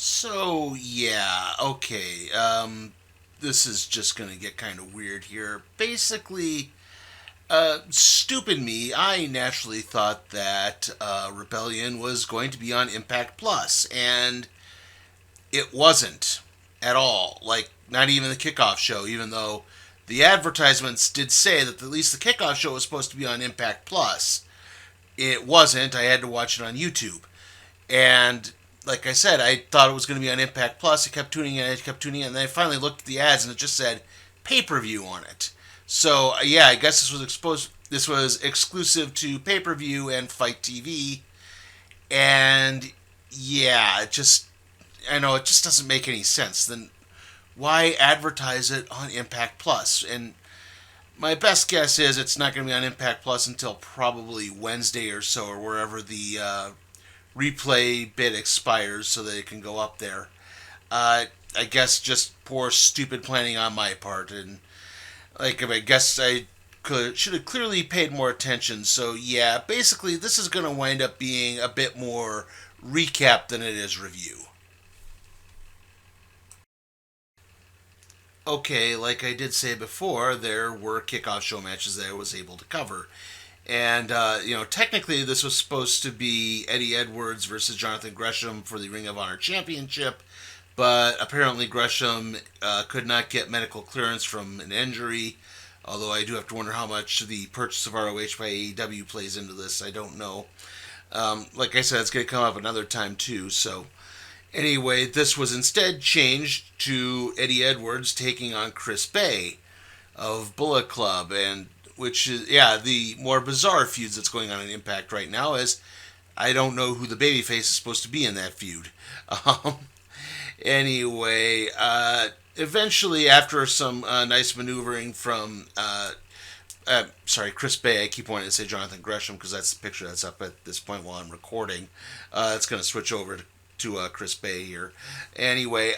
So, yeah, okay. This is just going to get kind of weird here. Basically, stupid me, I naturally thought that Rebellion was going to be on Impact Plus, and it wasn't at all. Like, not even the kickoff show, even though the advertisements did say that at least the kickoff show was supposed to be on Impact Plus. It wasn't. I had to watch it on YouTube. And like I said, I thought it was going to be on Impact Plus. I kept tuning in, and then I finally looked at the ads, and it just said pay-per-view on it. So yeah, I guess this was exposed. This was exclusive to pay-per-view and Fight TV, and yeah, it just I know it just doesn't make any sense. Then why advertise it on Impact Plus? And my best guess is it's not going to be on Impact Plus until probably Wednesday or so, or wherever the replay bit expires so that it can go up there. I guess just poor stupid planning on my part, and like I guess I should have clearly paid more attention. So yeah, basically this is going to wind up being a bit more recap than it is review. Okay, like I did say before, there were kickoff show matches that I was able to cover. And, technically this was supposed to be Eddie Edwards versus Jonathan Gresham for the Ring of Honor Championship, but apparently Gresham could not get medical clearance from an injury, although I do have to wonder how much the purchase of ROH by AEW plays into this. I don't know. Like I said, it's going to come up another time too, so anyway, this was instead changed to Eddie Edwards taking on Chris Bay of Bullet Club, and which is the more bizarre feuds that's going on in Impact right now is I don't know who the babyface is supposed to be in that feud. Um, anyway, eventually after some nice maneuvering from Chris Bay. I keep wanting to say Jonathan Gresham because that's the picture that's up at this point while I'm recording. It's going to switch over to Chris Bay here. Anyway,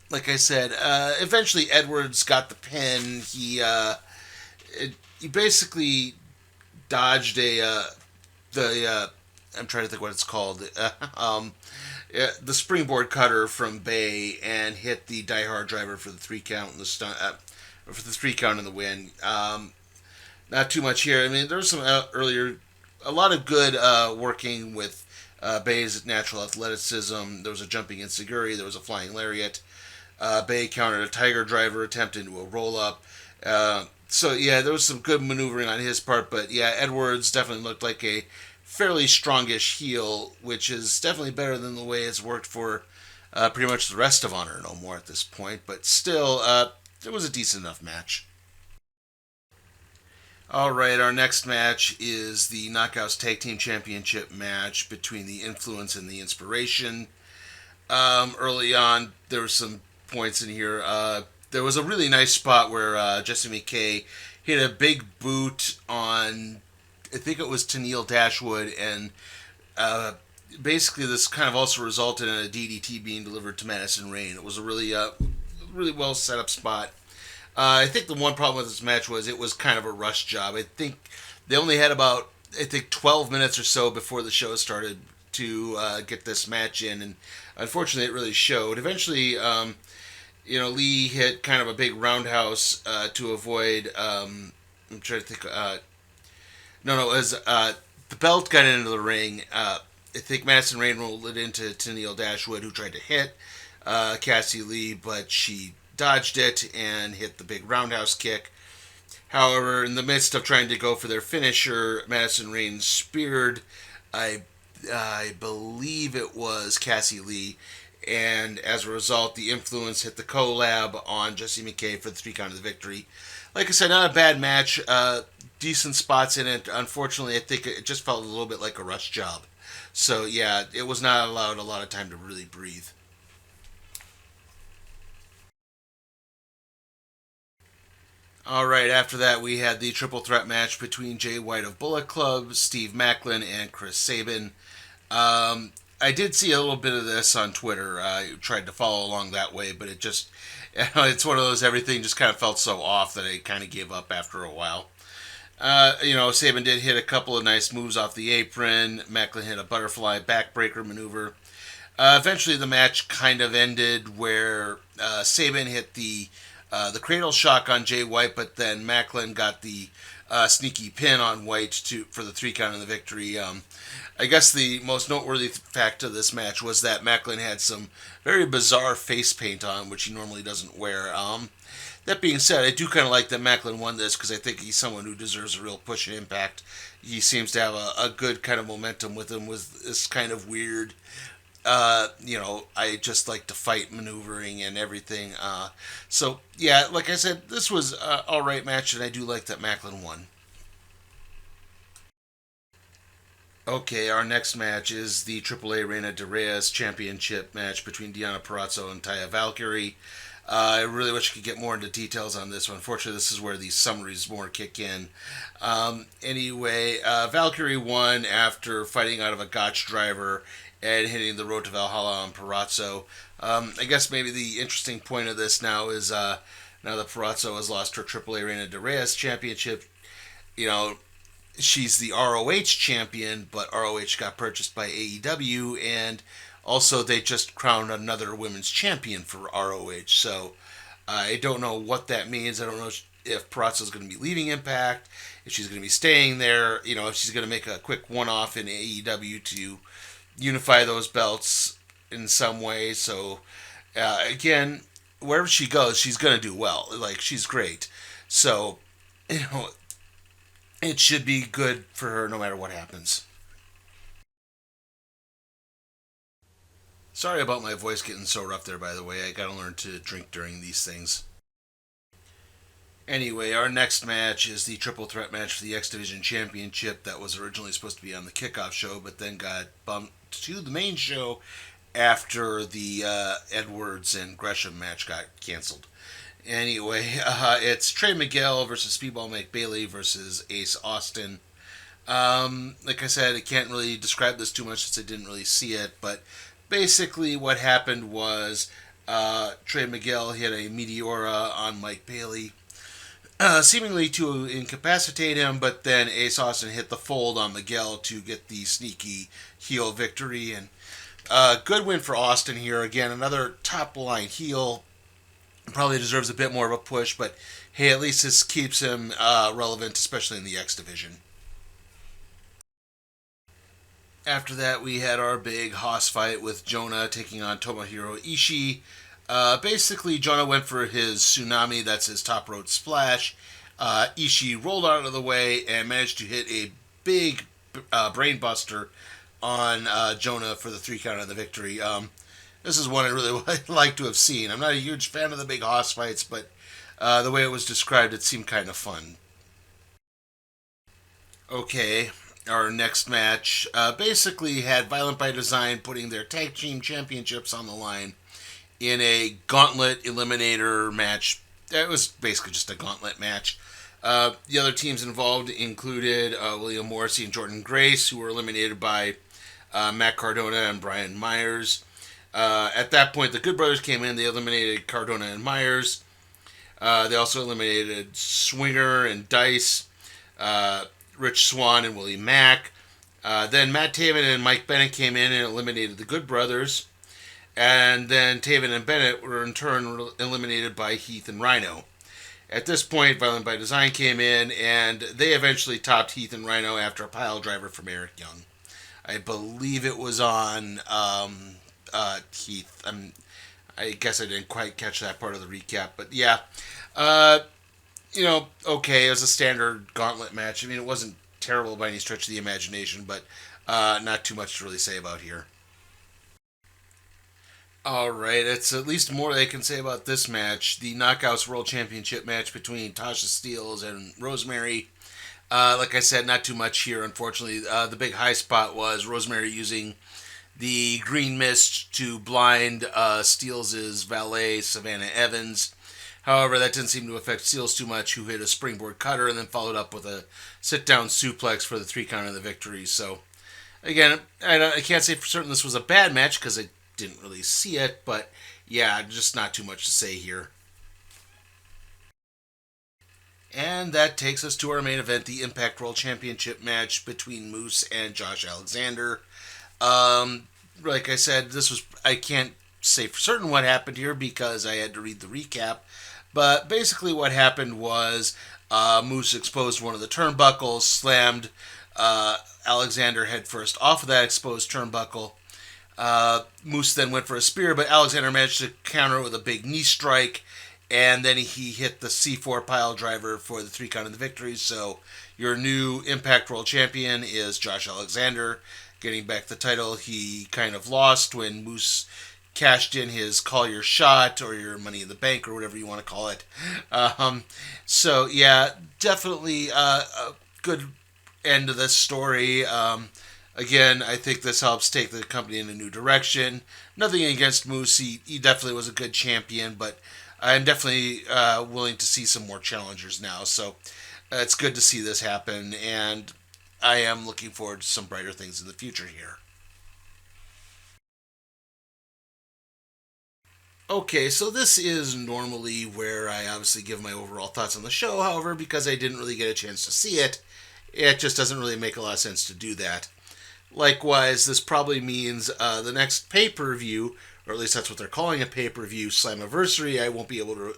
like I said, eventually Edwards got the pin. He basically dodged I'm trying to think what it's called. The springboard cutter from Bay and hit the Die Hard driver for the 3 count and the stunt for the 3 count and the win. Not too much here. I mean, there was some a lot of good working with Bay's natural athleticism. There was a jumping enziguri. There was a flying lariat. Bay countered a tiger driver attempt into a roll up. So yeah, there was some good maneuvering on his part, but yeah, Edwards definitely looked like a fairly strongish heel, which is definitely better than the way it's worked for pretty much the rest of Honor No More at this point. But still, it was a decent enough match. All right, our next match is the Knockouts Tag Team Championship match between the Influence and the Inspiration. Early on, there were some points in here. There was a really nice spot where Jesse McKay hit a big boot on, I think it was Tennille Dashwood, and basically this kind of also resulted in a DDT being delivered to Madison Rayne. It was a really well set up spot. I think the one problem with this match was it was kind of a rush job. I think they only had about 12 minutes or so before the show started to get this match in, and unfortunately it really showed. Eventually, Lee hit kind of a big roundhouse to avoid. I'm trying to think. No, it was the belt got into the ring. I think Madison Rayne rolled it into Tennille Dashwood, who tried to hit Cassie Lee, but she dodged it and hit the big roundhouse kick. However, in the midst of trying to go for their finisher, Madison Rayne speared, I believe it was Cassie Lee, and as a result, the Influence hit the collab on Jesse McKay for the 3 count of the victory. Like I said, not a bad match. decent spots in it. Unfortunately, I think it just felt a little bit like a rush job. So yeah, it was not allowed a lot of time to really breathe. All right, after that, we had the triple threat match between Jay White of Bullet Club, Steve Macklin, and Chris Sabin. I did see a little bit of this on Twitter. I tried to follow along that way, but it just, it's one of those everything just kind of felt so off that I kind of gave up after a while. Sabin did hit a couple of nice moves off the apron. Macklin hit a butterfly backbreaker maneuver. Eventually, the match kind of ended where Sabin hit the cradle shock on Jay White, but then Macklin got the sneaky pin on White for the 3 count and the victory. I guess the most noteworthy fact of this match was that Macklin had some very bizarre face paint on, which he normally doesn't wear. That being said, I do kind of like that Macklin won this because I think he's someone who deserves a real push and impact. He seems to have a good kind of momentum with him with this kind of weird, I just like to fight maneuvering and everything. So, yeah, like I said, this was an alright match, and I do like that Macklin won. Okay, our next match is the AAA Reina de Reyes Championship match between Deonna Parrazzo and Taya Valkyrie. I really wish I could get more into details on this one. Unfortunately, this is where these summaries more kick in. Valkyrie won after fighting out of a Gotch driver and hitting the road to Valhalla on Parrazzo. I guess maybe the interesting point of this now is now that Parrazzo has lost her AAA Reina de Reyes Championship, you know, she's the ROH champion, but ROH got purchased by AEW, and also they just crowned another women's champion for ROH. So I don't know what that means. I don't know if Parrazzo's going to be leaving Impact, if she's going to be staying there, if she's going to make a quick one-off in AEW to unify those belts in some way. So again, wherever she goes, she's going to do well. Like, she's great. So, you know, it should be good for her no matter what happens. Sorry about my voice getting so rough there, by the way. I gotta learn to drink during these things. Anyway, our next match is the triple threat match for the X Division Championship that was originally supposed to be on the kickoff show, but then got bumped to the main show after the Edwards and Gresham match got canceled. Anyway, it's Trey Miguel versus Speedball Mike Bailey versus Ace Austin. Like I said, I can't really describe this too much since I didn't really see it, but basically what happened was Trey Miguel hit a Meteora on Mike Bailey, seemingly to incapacitate him, but then Ace Austin hit the fold on Miguel to get the sneaky heel victory, and good win for Austin here. Again, another top line heel. Probably deserves a bit more of a push, but hey, at least this keeps him relevant, especially in the X Division. After that, we had our big Haas fight with Jonah taking on Tomohiro Ishii. Basically, Jonah went for his tsunami, that's his top rope splash. Ishii rolled out of the way and managed to hit a big brainbuster on Jonah for the 3 count of the victory. This is one I really would like to have seen. I'm not a huge fan of the big Haas fights, but the way it was described, it seemed kind of fun. Okay, our next match basically had Violent by Design putting their tag team championships on the line in a Gauntlet Eliminator match. It was basically just a Gauntlet match. The other teams involved included William Morrissey and Jordan Grace, who were eliminated by Matt Cardona and Brian Myers. At that point, the Good Brothers came in. They eliminated Cardona and Myers. They also eliminated Swinger and Dice, Rich Swan and Willie Mack. Then Matt Taven and Mike Bennett came in and eliminated the Good Brothers. And then Taven and Bennett were in turn eliminated by Heath and Rhino. At this point, Violent by Design came in, and they eventually topped Heath and Rhino after a pile driver from Eric Young. I believe it was on Heath. I guess I didn't quite catch that part of the recap, but yeah. Okay, it was a standard gauntlet match. I mean, it wasn't terrible by any stretch of the imagination, but not too much to really say about here. Alright, it's at least more they can say about this match. The Knockouts World Championship match between Tasha Steelz and Rosemary. Like I said, not too much here, unfortunately. The big high spot was Rosemary using the green mist to blind Steels' valet, Savannah Evans. However, that didn't seem to affect Steels too much, who hit a springboard cutter and then followed up with a sit-down suplex for the 3 count of the victory. So, again, I can't say for certain this was a bad match because I didn't really see it, but yeah, just not too much to say here. And that takes us to our main event, the Impact World Championship match between Moose and Josh Alexander. Like I said, I can't say for certain what happened here because I had to read the recap. But basically what happened was Moose exposed one of the turnbuckles, slammed Alexander headfirst off of that exposed turnbuckle. Moose then went for a spear, but Alexander managed to counter it with a big knee strike, and then he hit the C4 pile driver for the 3 count of the victory. So your new Impact World Champion is Josh Alexander, getting back the title he kind of lost when Moose cashed in his call your shot or your money in the bank or whatever you want to call it. So yeah, definitely a good end to this story. Again, I think this helps take the company in a new direction. Nothing against Moose. He definitely was a good champion, but I'm definitely willing to see some more challengers now. So it's good to see this happen, and I am looking forward to some brighter things in the future here. Okay, so this is normally where I obviously give my overall thoughts on the show. However, because I didn't really get a chance to see it, it just doesn't really make a lot of sense to do that. Likewise, this probably means the next pay-per-view, or at least that's what they're calling a pay-per-view, Slammiversary, I won't be able to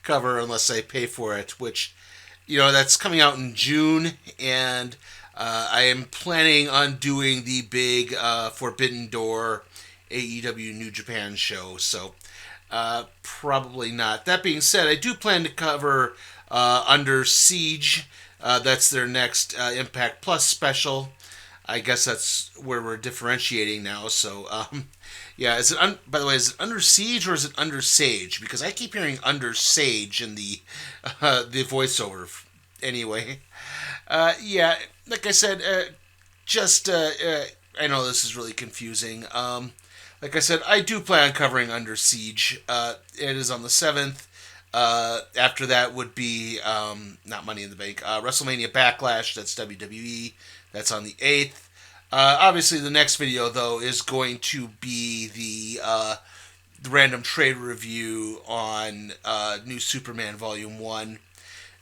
cover unless I pay for it, which, that's coming out in June, and I am planning on doing the big Forbidden Door AEW New Japan show, so probably not. That being said, I do plan to cover Under Siege. That's their next Impact Plus special. I guess that's where we're differentiating now. So, yeah. By the way, is it Under Siege or is it Under Sage? Because I keep hearing Under Sage in the voiceover. Anyway, yeah. Like I said, I know this is really confusing. Like I said, I do plan on covering Under Siege. It is on the 7th. After that would be, not Money in the Bank, WrestleMania Backlash, that's WWE. That's on the 8th. Obviously, the next video, though, is going to be the random trade review on New Superman Volume 1.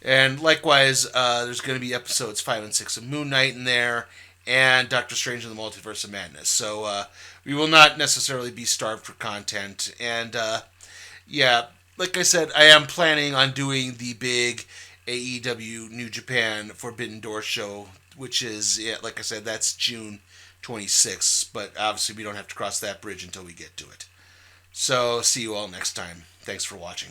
And likewise, there's going to be episodes 5 and 6 of Moon Knight in there, and Doctor Strange and the Multiverse of Madness. So we will not necessarily be starved for content. And yeah, like I said, I am planning on doing the big AEW New Japan Forbidden Door show, which is, yeah, like I said, that's June 26th. But obviously we don't have to cross that bridge until we get to it. So see you all next time. Thanks for watching.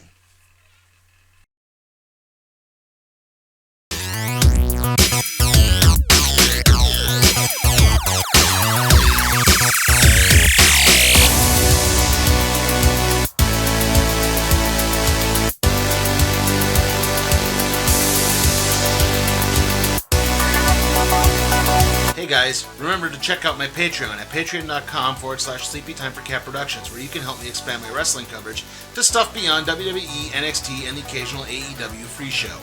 Hey guys, remember to check out my Patreon at patreon.com/SleepyTimeForCat Productions, where you can help me expand my wrestling coverage to stuff beyond WWE, NXT, and the occasional AEW free show.